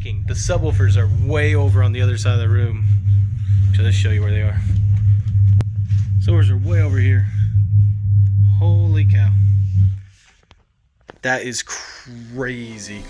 shaking. The subwoofers are way over on the other side of the room. So let's show you where they are. Subwoofers are way over here. Holy cow. That is crazy.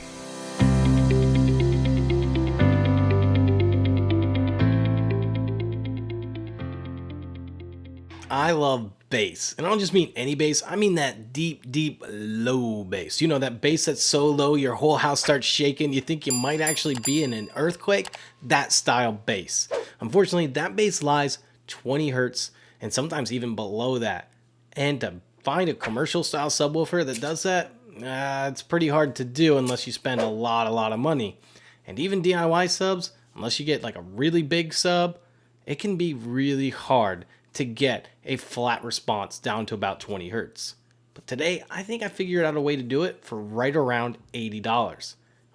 I love bass, and I don't just mean any bass. I mean that deep, deep, low bass. You know, that bass that's so low your whole house starts shaking. You think you might actually be in an earthquake. That style bass. Unfortunately, that bass lies 20 hertz and sometimes even below that. And to find a commercial style subwoofer that does that, it's pretty hard to do unless you spend a lot of money. And even DIY subs, unless you get like a really big sub, it can be really hard to get a flat response down to about 20 hertz. But today, I think I figured out a way to do it for right around $80. I'm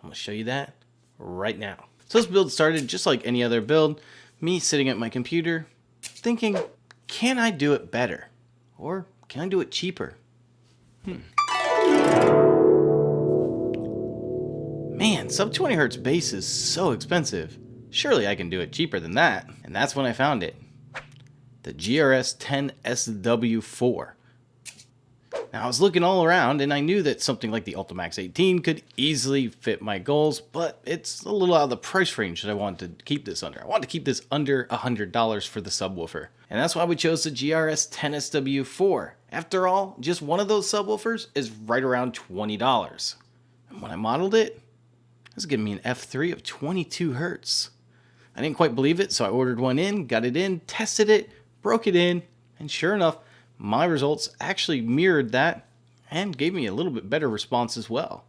going to show you that right now. So this build started just like any other build, me sitting at my computer thinking, can I do it better? Or can I do it cheaper? Man, sub 20 hertz bass is so expensive. Surely I can do it cheaper than that. And that's when I found it. The GRS-10SW4. Now I was looking all around and I knew that something like the Ultimax 18 could easily fit my goals, but it's a little out of the price range that I wanted to keep this under. I wanted to keep this under $100 for the subwoofer. And that's why we chose the GRS-10SW4. After all, just one of those subwoofers is right around $20. And when I modeled it, it was giving me an F3 of 22 hertz. I didn't quite believe it, so I ordered one in, got it in, tested it, broke it in, and sure enough, my results actually mirrored that and gave me a little bit better response as well.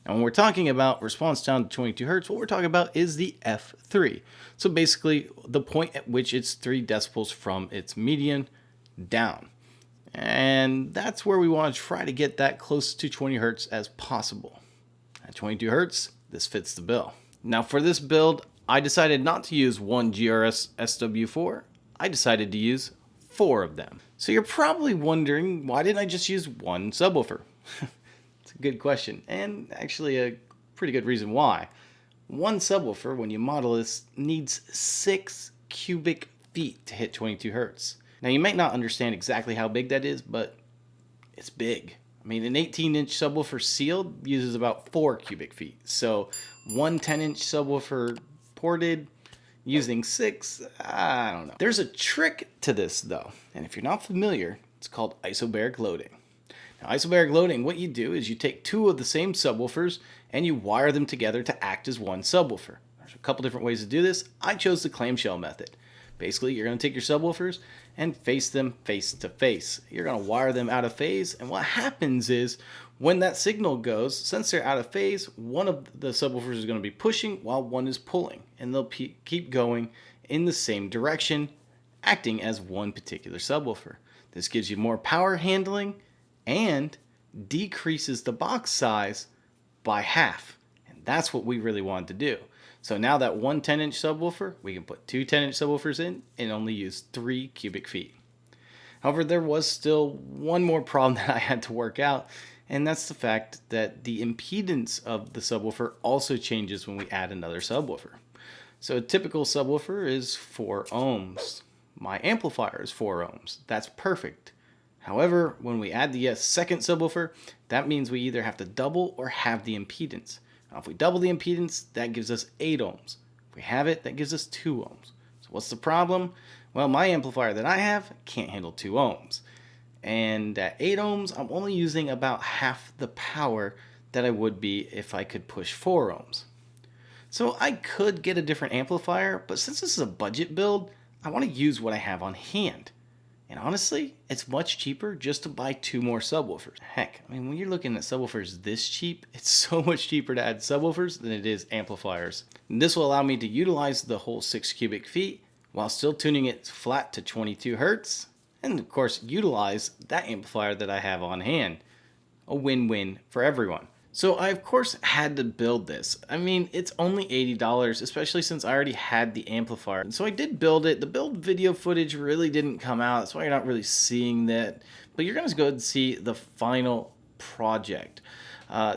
Now when we're talking about response down to 22 hertz, what we're talking about is the F3. So basically the point at which it's 3 decibels from its median down. And that's where we want to try to get that close to 20 hertz as possible. At 22 hertz, this fits the bill. Now for this build, I decided not to use one GRS SW4. I decided to use 4 of them. So you're probably wondering, why didn't I just use one subwoofer? It's a good question, and actually a pretty good reason why. One subwoofer, when you model this, needs 6 cubic feet to hit 22 hertz. Now you might not understand exactly how big that is, but it's big. I mean, an 18-inch subwoofer sealed uses about 4 cubic feet. So one 10-inch subwoofer ported using 6, I don't know. There's a trick to this though, and if you're not familiar, it's called isobaric loading. Now isobaric loading, what you do is you take 2 of the same subwoofers and you wire them together to act as one subwoofer. There's a couple different ways to do this. I chose the clamshell method. Basically, you're going to take your subwoofers and face them face to face. You're going to wire them out of phase, and what happens is when that signal goes, since they're out of phase, one of the subwoofers is going to be pushing while one is pulling, and they'll keep going in the same direction, acting as one particular subwoofer. This gives you more power handling and decreases the box size by half, and that's what we really wanted to do. So now that one 10-inch subwoofer, we can put 2 10-inch subwoofers in and only use 3 cubic feet. However, there was still one more problem that I had to work out, and that's the fact that the impedance of the subwoofer also changes when we add another subwoofer. So a typical subwoofer is 4 ohms. My amplifier is 4 ohms. That's perfect. However, when we add the second subwoofer, that means we either have to double or have the impedance. Now, if we double the impedance, that gives us 8 ohms. If we have it, that gives us 2 ohms. So what's the problem? Well, my amplifier that I have can't handle 2 ohms. And at 8 ohms, I'm only using about half the power that I would be if I could push 4 ohms. So I could get a different amplifier, but since this is a budget build, I want to use what I have on hand. And honestly, it's much cheaper just to buy 2 more subwoofers. Heck, I mean, when you're looking at subwoofers this cheap, it's so much cheaper to add subwoofers than it is amplifiers. And this will allow me to utilize the whole 6 cubic feet while still tuning it flat to 22 hertz. And of course, utilize that amplifier that I have on hand. A win-win for everyone. So I of course had to build this. I mean, it's only $80, especially since I already had the amplifier. And so I did build it. The build video footage really didn't come out. That's why you're not really seeing that. But you're going to go ahead and see the final project.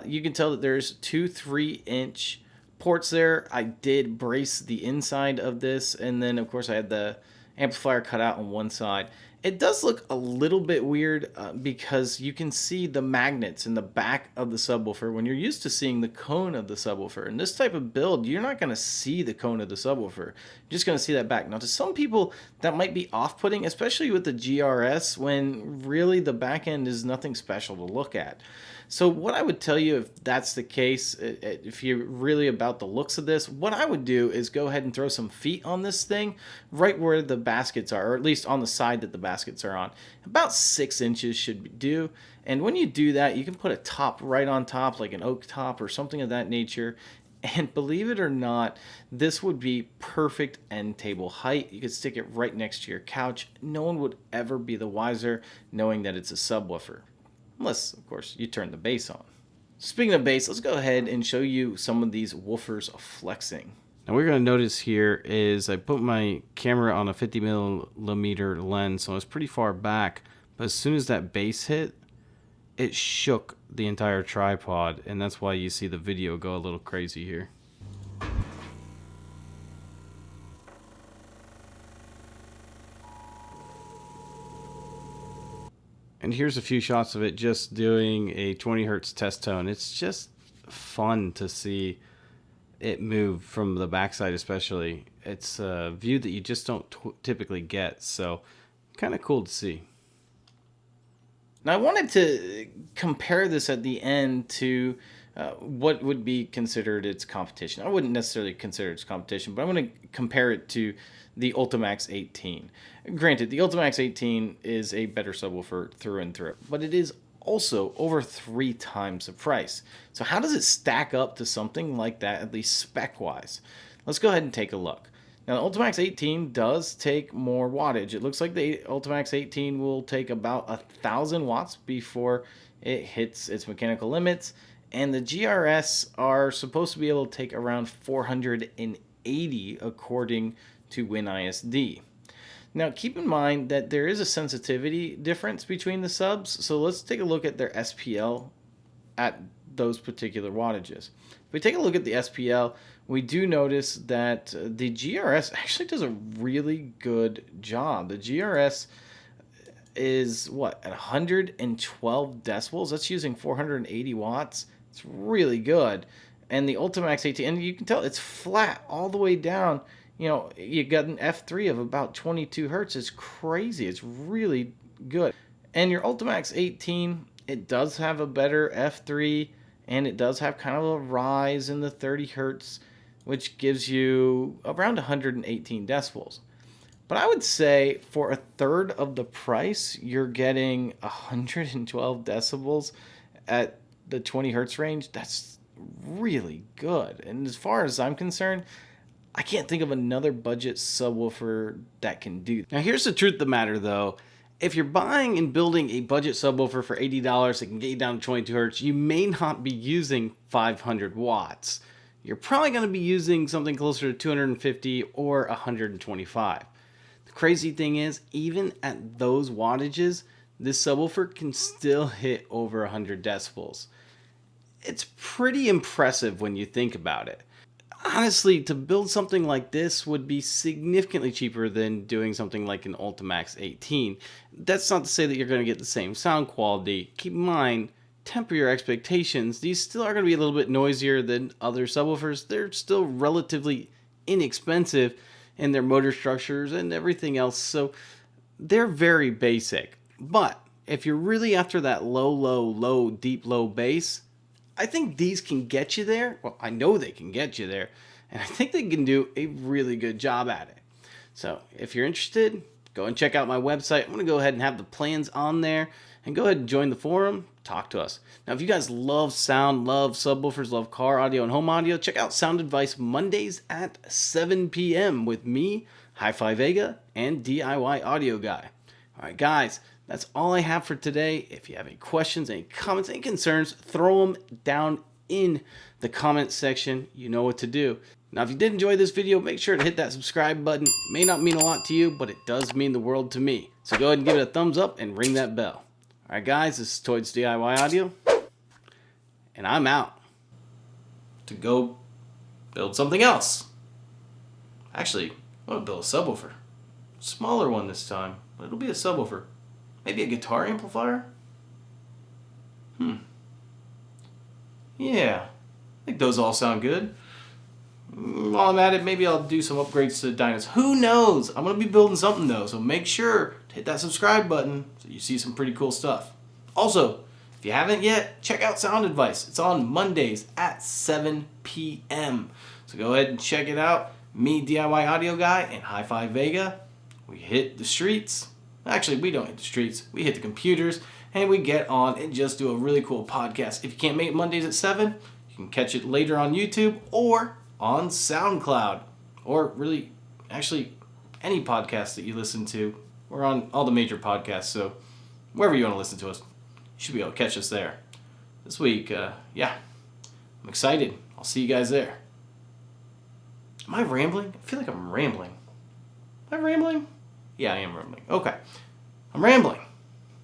You can tell that there's 2 3-inch ports there, I did brace the inside of this, and then of course I had the amplifier cut out on one side. It does look a little bit weird because you can see the magnets in the back of the subwoofer when you're used to seeing the cone of the subwoofer. In this type of build, you're not going to see the cone of the subwoofer. You're just going to see that back. Now, to some people, that might be off-putting, especially with the GRS, when really the back end is nothing special to look at. So what I would tell you, if that's the case, if you're really about the looks of this, what I would do is go ahead and throw some feet on this thing right where the baskets are, or at least on the side that the baskets are on. About 6 inches should do. And when you do that, you can put a top right on top, like an oak top or something of that nature. And believe it or not, this would be perfect end table height. You could stick it right next to your couch. No one would ever be the wiser knowing that it's a subwoofer. Unless, of course, you turn the bass on. Speaking of bass, let's go ahead and show you some of these woofers flexing. Now, what you're going to notice here is I put my camera on a 50mm lens, so I was pretty far back. But as soon as that bass hit, it shook the entire tripod, and that's why you see the video go a little crazy here. And here's a few shots of it just doing a 20 hertz test tone. It's just fun to see it move from the backside especially. It's a view that you just don't typically get, so kind of cool to see. Now I wanted to compare this at the end to what would be considered its competition. I wouldn't necessarily consider it its competition, but I'm going to compare it to the Ultimax 18. Granted, the Ultimax 18 is a better subwoofer through and through, but it is also over 3 times the price. So how does it stack up to something like that, at least spec-wise? Let's go ahead and take a look. Now, the Ultimax 18 does take more wattage. It looks like the Ultimax 18 will take about 1,000 watts before it hits its mechanical limits, and the GRS are supposed to be able to take around 480 according to WinISD. Now, keep in mind that there is a sensitivity difference between the subs, so let's take a look at their SPL at those particular wattages. If we take a look at the SPL, we do notice that the GRS actually does a really good job. The GRS is what, at 112 decibels? That's using 480 watts. It's really good. And the Ultimax 18, and you can tell it's flat all the way down. You know, you got an F3 of about 22 hertz. It's crazy. It's really good. And your Ultimax 18, it does have a better F3, and it does have kind of a rise in the 30 hertz, which gives you around 118 decibels. But I would say for a third of the price, you're getting 112 decibels at the 20 hertz range. That's really good. And as far as I'm concerned, I can't think of another budget subwoofer that can do that. Now, here's the truth of the matter, though. If you're buying and building a budget subwoofer for $80 that can get you down to 22 hertz, you may not be using 500 watts. You're probably going to be using something closer to 250 or 125. The crazy thing is, even at those wattages, this subwoofer can still hit over 100 decibels. It's pretty impressive when you think about it. Honestly, to build something like this would be significantly cheaper than doing something like an Ultimax 18. That's not to say that you're going to get the same sound quality. Keep in mind, temper your expectations. These still are going to be a little bit noisier than other subwoofers. They're still relatively inexpensive in their motor structures and everything else, so they're very basic. But if you're really after that low, deep low bass, I think these can get you there. Well, I know they can get you there, and I think they can do a really good job at it. So if you're interested, go and check out my website. I'm going to go ahead and have the plans on there, and go ahead and join the forum, talk to us. Now, if you guys love sound, love subwoofers, love car audio and home audio, check out Sound Advice Mondays at 7 p.m. with me, Hi-Fi Vega, and DIY Audio Guy. All right, guys. That's all I have for today. If you have any questions, any comments, any concerns, throw them down in the comment section. You know what to do. Now, if you did enjoy this video, make sure to hit that subscribe button. It may not mean a lot to you, but it does mean the world to me. So go ahead and give it a thumbs up and ring that bell. All right, guys, this is Toyd's DIY Audio, and I'm out to go build something else. Actually, I want to build a subwoofer. Smaller one this time, but it'll be a subwoofer. Maybe a guitar amplifier? Yeah, I think those all sound good. While I'm at it, maybe I'll do some upgrades to the dynos. Who knows? I'm going to be building something though, so make sure to hit that subscribe button so you see some pretty cool stuff. Also, if you haven't yet, check out Sound Advice. It's on Mondays at 7 p.m. So go ahead and check it out. Me, DIY Audio Guy, and Hi-Fi Vega, we hit the streets. Actually, we don't hit the streets. We hit the computers, and we get on and just do a really cool podcast. If you can't make it Mondays at 7, you can catch it later on YouTube or on SoundCloud. Or really, actually, any podcast that you listen to. We're on all the major podcasts, so wherever you want to listen to us, you should be able to catch us there. This week, yeah, I'm excited. I'll see you guys there. Am I rambling? I feel like I'm rambling. Am I rambling? Yeah, I am rambling. Okay. I'm rambling.